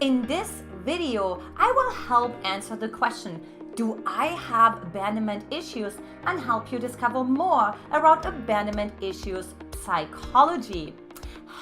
In this video, I will help answer the question, do I have abandonment issues, and help you discover more around abandonment issues psychology.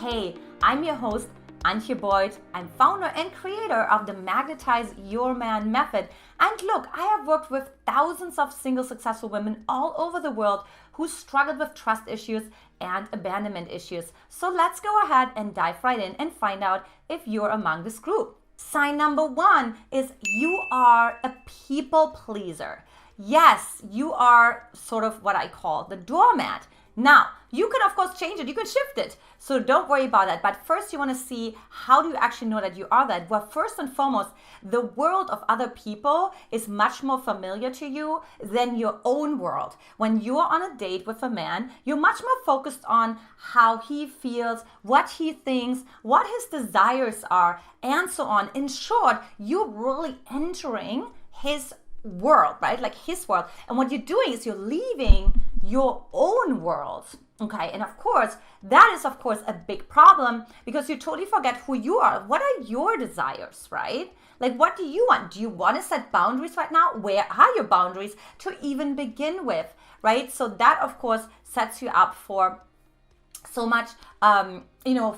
Hey, I'm your host, Antje Boyd. I'm founder and creator of the Magnetize Your Man method. And look, I have worked with thousands of single successful women all over the world who struggled with trust issues and abandonment issues. So let's go ahead and dive right in and find out if you're among this group. Sign number one is you are a people pleaser. Yes, you are sort of what I call the doormat. Now, you can of course change it, you can shift it. So don't worry about that. But first you want to see, how do you actually know that you are that? Well, first and foremost, the world of other people is much more familiar to you than your own world. When you're on a date with a man, you're much more focused on how he feels, what he thinks, what his desires are, and so on. In short, you're really entering his world, right? Like his world. And what you're doing is you're leaving your own world. Okay, and of course, that is of course a big problem because you totally forget who you are. What are your desires, right? Like, what do you want? Do you want to set boundaries right now? Where are your boundaries to even begin with, right? So that of course sets you up for so much,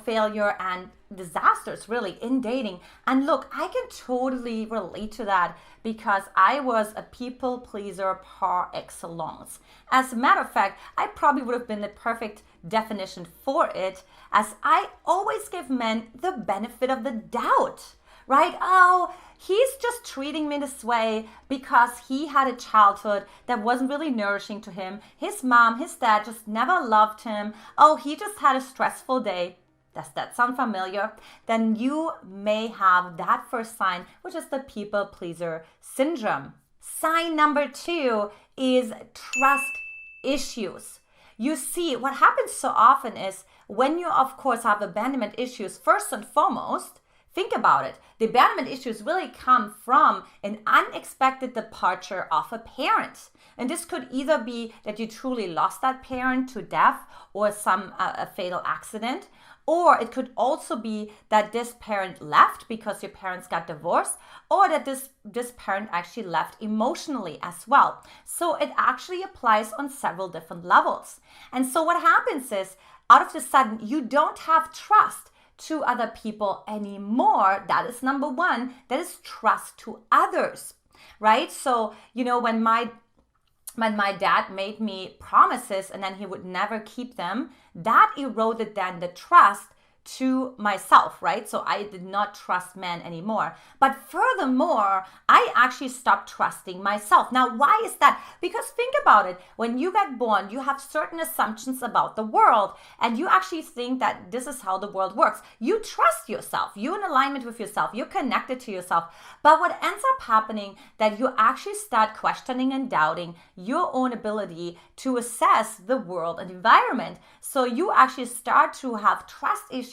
failure and disasters really in dating. And look, I can totally relate to that because I was a people pleaser par excellence. As a matter of fact, I probably would have been the perfect definition for it, as I always give men the benefit of the doubt, right? Oh, he's just treating me this way because he had a childhood that wasn't really nourishing to him. His mom, his dad just never loved him. Oh, he just had a stressful day. Does that sound familiar? Then you may have that first sign, which is the people pleaser syndrome. Sign number two is trust issues. You see, what happens so often is when you, of course, have abandonment issues, first and foremost, think about it. The abandonment issues really come from an unexpected departure of a parent. And this could either be that you truly lost that parent to death or some a fatal accident. Or it could also be that this parent left because your parents got divorced, or that this parent actually left emotionally as well. So it actually applies on several different levels. And so what happens is, out of the sudden, you don't have trust to other people anymore. That is number one. That is trust to others, right? So, when my dad made me promises and then he would never keep them, that eroded then the trust to myself, right? So I did not trust men anymore. But furthermore, I actually stopped trusting myself. Now, why is that? Because think about it. When you get born, you have certain assumptions about the world, and you actually think that this is how the world works. You trust yourself. You're in alignment with yourself. You're connected to yourself. But what ends up happening, that you actually start questioning and doubting your own ability to assess the world and environment. So you actually start to have trust issues,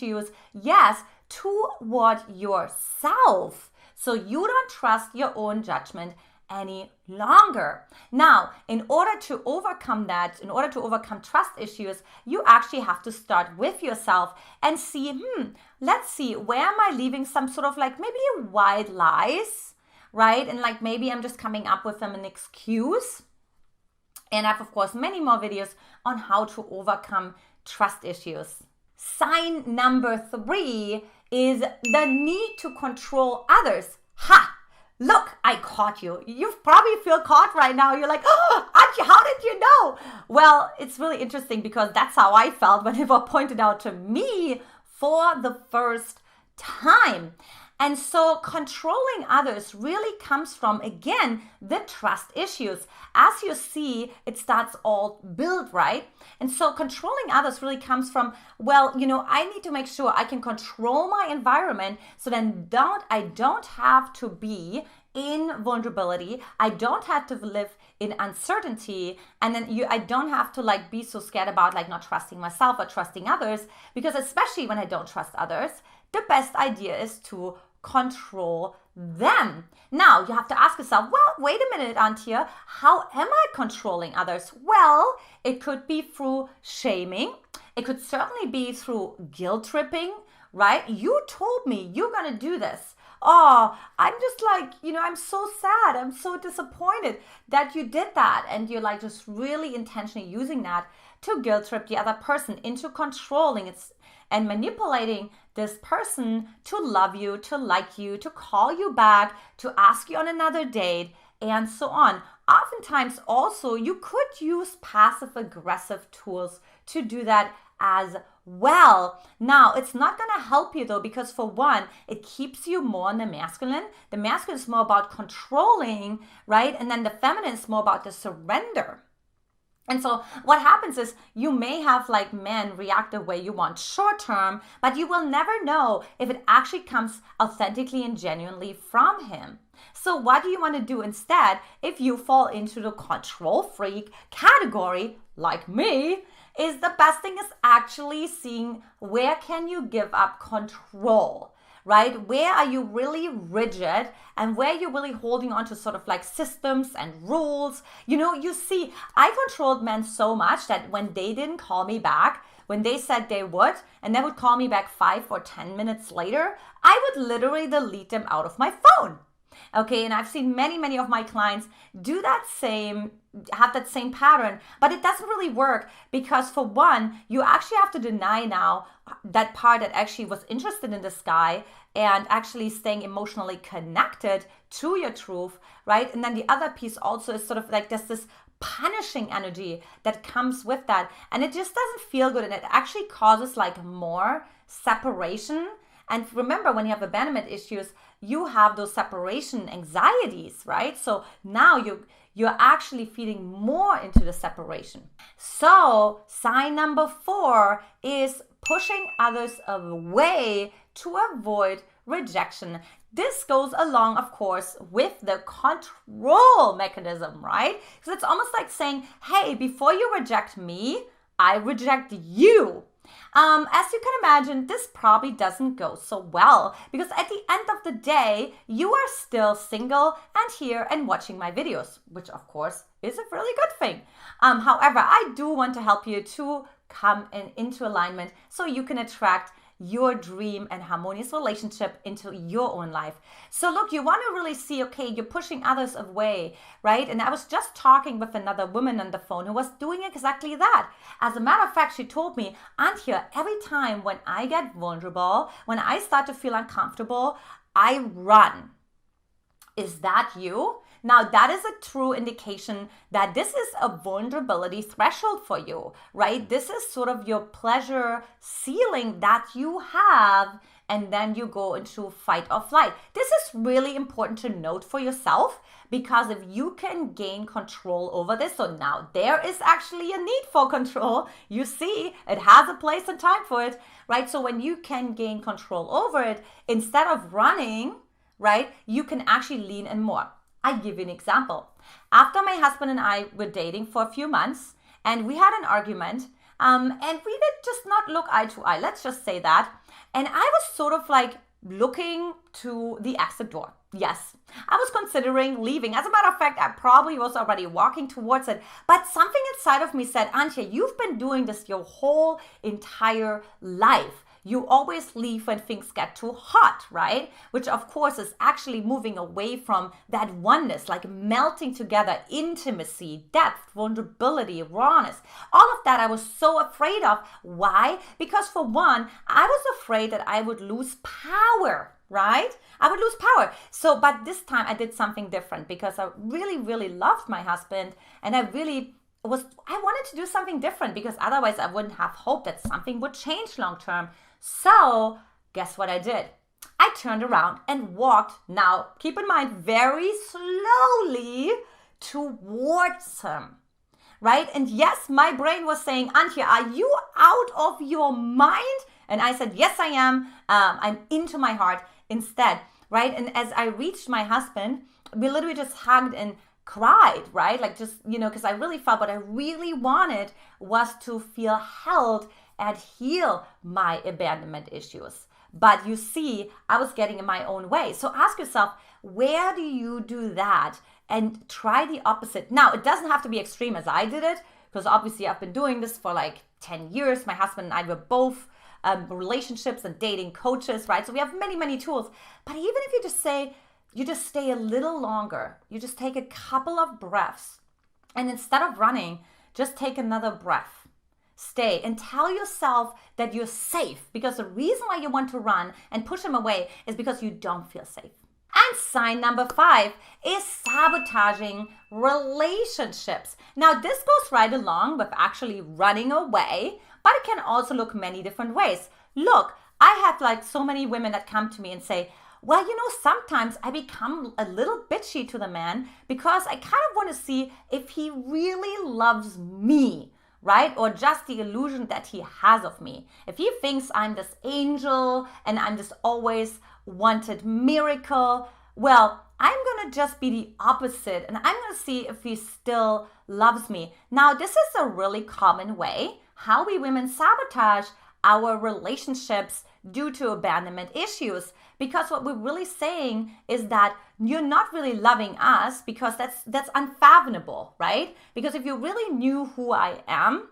yes, toward yourself. So you don't trust your own judgment any longer. Now, in order to overcome that, in order to overcome trust issues, you actually have to start with yourself and see, let's see, where am I leaving some sort of like maybe white lies, right? And like maybe I'm just coming up with them an excuse. And I have, of course, many more videos on how to overcome trust issues. Sign number three is the need to control others. Ha! Look, I caught you. You probably feel caught right now. You're like, oh, Antje, how did you know? Well, it's really interesting because that's how I felt when it was pointed out to me for the first time. And so controlling others really comes from, again, the trust issues. As you see, it starts all built, right? And so controlling others really comes from, I need to make sure I can control my environment so then I don't have to be in vulnerability. I don't have to live in uncertainty. And then I don't have to be so scared about not trusting myself or trusting others, because especially when I don't trust others, the best idea is to control them. Now, you have to ask yourself, well, wait a minute, Antje, how am I controlling others? Well, it could be through shaming. It could certainly be through guilt tripping, right? You told me you're going to do this. oh, I'm just like, I'm so sad. I'm so disappointed that you did that. And you're like just really intentionally using that to guilt trip the other person into controlling it and manipulating this person to love you, to like you, to call you back, to ask you on another date, and so on. Oftentimes, also, you could use passive aggressive tools to do that as well. Now, it's not going to help you though, because for one, it keeps you more in the masculine. The masculine is more about controlling, right? And then the feminine is more about the surrender. And so what happens is you may have like men react the way you want short term, but you will never know if it actually comes authentically and genuinely from him. So what do you want to do instead if you fall into the control freak category like me? Is the best thing is actually seeing where can you give up control, right? Where are you really rigid and where you're really holding on to sort of like systems and rules? You see, I controlled men so much that when they didn't call me back, when they said they would, and they would call me back 5 or 10 minutes later, I would literally delete them out of my phone. Okay, and I've seen many of my clients do have that same pattern, but it doesn't really work because for one, you actually have to deny now that part that actually was interested in this guy and actually staying emotionally connected to your truth, right? And then the other piece also is sort of like there's this punishing energy that comes with that, and it just doesn't feel good, and it actually causes like more separation. And remember, when you have abandonment issues, you have those separation anxieties, right? So now you're actually feeding more into the separation. So sign number 4 is pushing others away to avoid rejection. This goes along, of course, with the control mechanism, right? So it's almost like saying, hey, before you reject me, I reject you. As you can imagine, this probably doesn't go so well because at the end of the day, you are still single and here and watching my videos, which of course is a really good thing. However, I do want to help you to come into alignment so you can attract your dream and harmonious relationship into your own life. So look, you want to really see, okay, you're pushing others away, right? And I was just talking with another woman on the phone who was doing exactly that. As a matter of fact, she told me, Antje, every time when I get vulnerable, when I start to feel uncomfortable, I run. Is that you? Now, that is a true indication that this is a vulnerability threshold for you, right? This is sort of your pleasure ceiling that you have, and then you go into fight or flight. This is really important to note for yourself, because if you can gain control over this, so now there is actually a need for control. You see, it has a place and time for it, right? So when you can gain control over it, instead of running, right, you can actually lean in more. I give you an example. After my husband and I were dating for a few months, and we had an argument, and we did just not look eye to eye, let's just say that. And I was sort of like looking to the exit door. Yes, I was considering leaving. As a matter of fact, I probably was already walking towards it. But something inside of me said, Antje, you've been doing this your whole entire life. You always leave when things get too hot, right? Which of course is actually moving away from that oneness, like melting together, intimacy, depth, vulnerability, rawness. All of that I was so afraid of. Why? Because for one, I was afraid that I would lose power, right? I would lose power. So, but this time I did something different because I really loved my husband, and I wanted to do something different because otherwise I wouldn't have hope that something would change long term. So guess what I did? I turned around and walked, now keep in mind, very slowly towards him, right? And yes, my brain was saying, Antje, are you out of your mind? And I said, yes, I am. I'm into my heart instead, right? And as I reached my husband, we literally just hugged and cried, right? Like just, because I really felt what I really wanted was to feel held and heal my abandonment issues. But you see, I was getting in my own way. So ask yourself, where do you do that? And try the opposite. Now, it doesn't have to be extreme as I did it, because obviously I've been doing this for like 10 years. My husband and I were both relationships and dating coaches, right? So we have many, many tools. But even if you just stay a little longer, you just take a couple of breaths, and instead of running, just take another breath. Stay and tell yourself that you're safe, because the reason why you want to run and push him away is because you don't feel safe. And sign number 5 is sabotaging relationships. Now, this goes right along with actually running away, but it can also look many different ways. Look, I have like so many women that come to me and say, well, sometimes I become a little bitchy to the man because I kind of want to see if he really loves me, right? Or just the illusion that he has of me. If he thinks I'm this angel and I'm this always wanted miracle, well, I'm going to just be the opposite, and I'm going to see if he still loves me. Now, this is a really common way how we women sabotage our relationships due to abandonment issues, because what we're really saying is that you're not really loving us, because that's unfathomable, right? Because if you really knew who I am,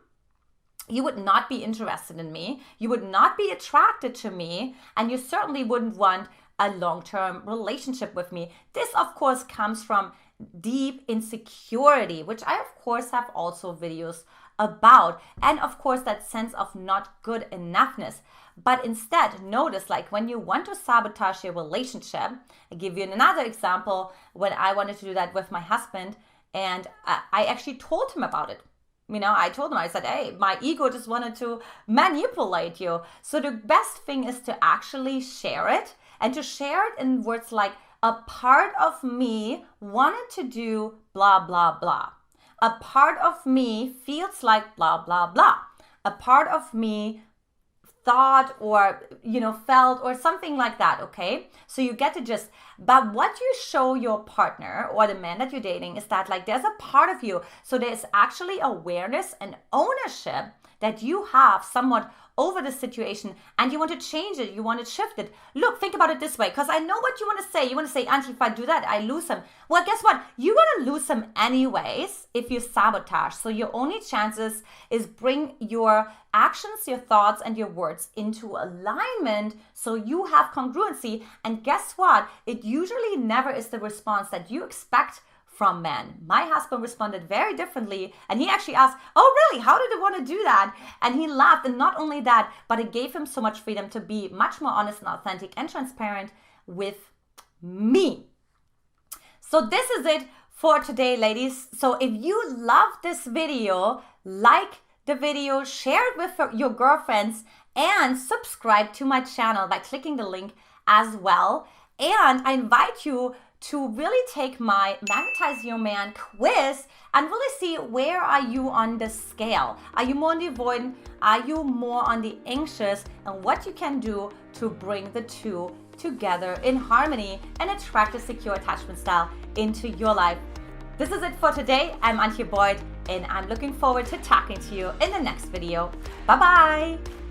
you would not be interested in me, you would not be attracted to me, and you certainly wouldn't want a long-term relationship with me. This, of course, comes from deep insecurity, which I, of course, have also videos about, and of course that sense of not good enoughness. But instead, notice, like when you want to sabotage your relationship, I'll give you another example. When I wanted to do that with my husband, and I actually told him about it. I told him, I said, hey, my ego just wanted to manipulate you. So the best thing is to actually share it, and to share it in words like, a part of me wanted to do blah, blah, blah. A part of me feels like blah, blah, blah. A part of me thought or, felt or something like that, okay? So you get to just, but what you show your partner or the man that you're dating is that like there's a part of you. So there's actually awareness and ownership that you have somewhat over the situation, and you want to change it, you want to shift it. Look, think about it this way, because I know what you want to say. You want to say, Antje, if I do that, I lose him. Well, guess what? You're going to lose him anyways if you sabotage. So your only chances is bring your actions, your thoughts, and your words into alignment so you have congruency. And guess what? It usually never is the response that you expect from men. My husband responded very differently, and he actually asked, oh really, how did you want to do that? And he laughed. And not only that, but it gave him so much freedom to be much more honest and authentic and transparent with me. So this is it for today, ladies. So if you love this video, like the video, share it with your girlfriends, and subscribe to my channel by clicking the link as well. And I invite you to really take my Magnetize Your Man quiz and really see, where are you on the scale? Are you more on the avoidant? Are you more on the anxious? And what you can do to bring the two together in harmony and attract a secure attachment style into your life. This is it for today. I'm Antje Boyd, and I'm looking forward to talking to you in the next video. Bye-bye.